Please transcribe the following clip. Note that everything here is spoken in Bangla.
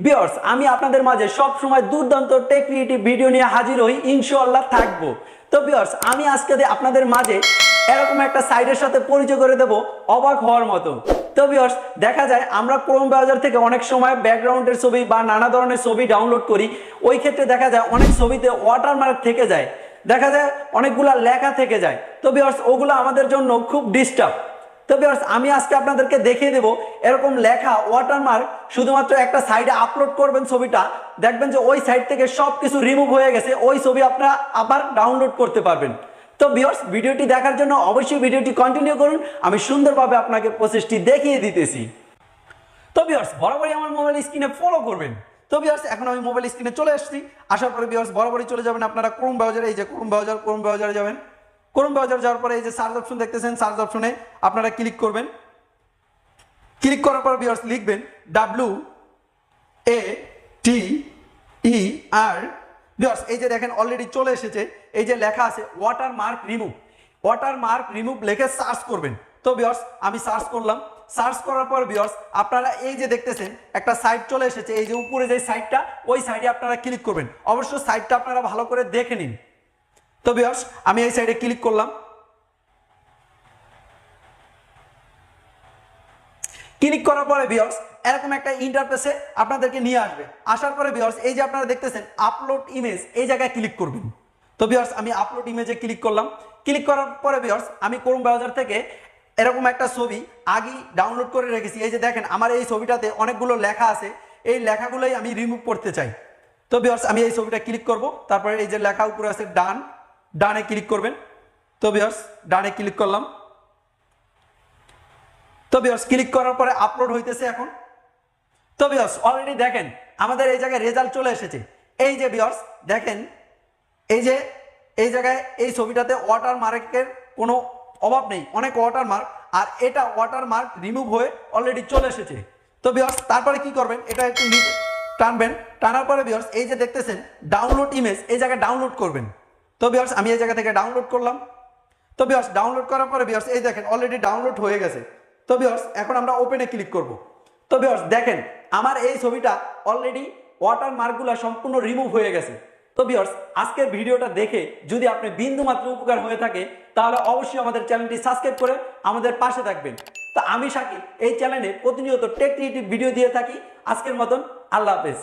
ভিউয়ার্স, আমি আপনাদের মাঝে সব সময় দুর্দান্ত টেক ক্রিয়েটিভ ভিডিও নিয়ে হাজির হই, ইনশাআল্লাহ থাকবো। তো ভিউয়ার্স, আমি আজকে আপনাদের মাঝে এরকম একটা সাইটের সাথে পরিচয় করে দেব অবাক হওয়ার মতো। তো ভিউয়ার্স, দেখা যায় আমরা ক্রোম ব্রাউজার থেকে অনেক সময় ব্যাকগ্রাউন্ডের ছবি বা নানা ধরনের ছবি ডাউনলোড করি। ওই ক্ষেত্রে দেখা যায় অনেক ছবিতে ওয়াটারমার্ক থেকে যায়, দেখা যায় অনেকগুলা লেখা থেকে যায়। তো ভিউয়ার্স, ওগুলো আমাদের জন্য খুব ডিস্টার্ব। তো ভিউয়ার্স, আমি আজকে আপনাদেরকে দেখিয়ে দেব এরকম লেখা ওয়াটারমার্ক শুধুমাত্র একটা সাইডে আপলোড করবেন ছবিটা, দেখবেন যে ওই সাইড থেকে সবকিছু রিমুভ হয়ে গেছে, ওই ছবি আপনারা আবার ডাউনলোড করতে পারবেন। তো ভিউয়ার্স, ভিডিওটি দেখার জন্য অবশ্যই ভিডিওটি কন্টিনিউ করুন, আমি সুন্দরভাবে আপনাকে প্রসেসটি দেখিয়ে দিতেছি। তো ভিউয়ার্স, বরাবরই আমার মোবাইল স্ক্রিনে ফলো করবেন। তো ভিউয়ার্স, এখন আমি মোবাইল স্ক্রিনে চলে আসছি। আসার পরে ভিউয়ার্স বরাবরই চলে যাবেন আপনারা ক্রোম ব্রাউজারে। এই যে ক্রোম ব্রাউজারে যাবেন। ক্রোম ব্রাউজার যাওয়ার পরে এই যে সার্চ অপশন দেখতেছেন, সার্চ অপশনে আপনারা ক্লিক করবেন। ক্লিক করার পর ভিউয়ার্স লিখবেন WATER। ভিউয়ার্স, এই যে দেখেন অলরেডি চলে এসেছে, এই যে লেখা আছে ওয়াটারমার্ক রিমুভ। ওয়াটারমার্ক রিমুভ লিখে সার্চ করবেন। তো ভিউয়ার্স, আমি সার্চ করলাম। সার্চ করার পর ভিউয়ার্স আপনারা এই যে দেখতেছেন একটা সাইট চলে এসেছে, এই যে উপরে যে সাইটটা, ওই সাইটে আপনারা ক্লিক করবেন। অবশ্য সাইটটা আপনারা ভালো করে দেখে নিন। তো ভিউয়ার্স, আমি এই সাইডে ক্লিক করলাম। ক্লিক করার পরে ভিউয়ার্স এরকম একটা ইন্টারফেসে আপনাদেরকে নিয়ে আসবে। আসার পরে ভিউয়ার্স এই যে আপনারা দেখতেছেন আপলোড ইমেজ, এই জায়গায় ক্লিক করবেন। তো ভিউয়ার্স, আমি আপলোড ইমেজে ক্লিক করলাম। ক্লিক করার পরে ভিউয়ার্স আমি ক্রোম ব্রাউজার থেকে এরকম একটা ছবি আগেই ডাউনলোড করে রেখেছি। এই যে দেখেন আমার এই ছবিটাতে অনেকগুলো লেখা আছে, এই লেখাগুলোই আমি রিমুভ করতে চাই। তো ভিউয়ার্স, আমি এই ছবিটা ক্লিক করব। তারপরে এই যে লেখা উপরে আছে ডানে ক্লিক করবেন। তো ভিউয়ার্স ডানে ক্লিক করলাম। তো ভিউয়ার্স ক্লিক করার পরে আপলোড হইতেছে এখন। তো ভিউয়ার্স অলরেডি দেখেন আমাদের এই জায়গায় রেজাল্ট চলে এসেছে। এই যে ভিউয়ার্স দেখেন, এই যে এই জায়গায় এই ছবিটাতে ওয়াটারমার্কের কোনো অভাব নেই, অনেক ওয়াটারমার্ক, আর এটা ওয়াটারমার্ক রিমুভ হয়ে অলরেডি চলে এসেছে। তো ভিউয়ার্স তারপরে কি করবেন, এটা একটু নিচে টানবেন। টানার পরে ভিউয়ার্স এই যে দেখতেছেন ডাউনলোড ইমেজ, এই জায়গায় ডাউনলোড করবেন। তো ভিউয়ার্স আমি এই জায়গা থেকে ডাউনলোড করলাম। তো ভিউয়ার্স ডাউনলোড করার পরে ভিউয়ার্স এই দেখেন অলরেডি ডাউনলোড হয়ে গেছে। তো ভিউয়ার্স এখন আমরা ওপেনে ক্লিক করব। তো ভিউয়ার্স দেখেন আমার এই ছবিটা অলরেডি ওয়াটারমার্কগুলো সম্পূর্ণ রিমুভ হয়ে গেছে। তো ভিউয়ার্স আজকের ভিডিওটা দেখে যদি আপনি বিন্দুমাত্র উপকার হয়ে থাকে, তাহলে অবশ্যই আমাদের চ্যানেলটি সাবস্ক্রাইব করে আমাদের পাশে থাকবেন। তো আমি শাকিল এই চ্যানেলে প্রতিনিয়ত টেক ক্রিয়েটিভ ভিডিও দিয়ে থাকি। আজকের মতন আল্লাহ হাফেজ।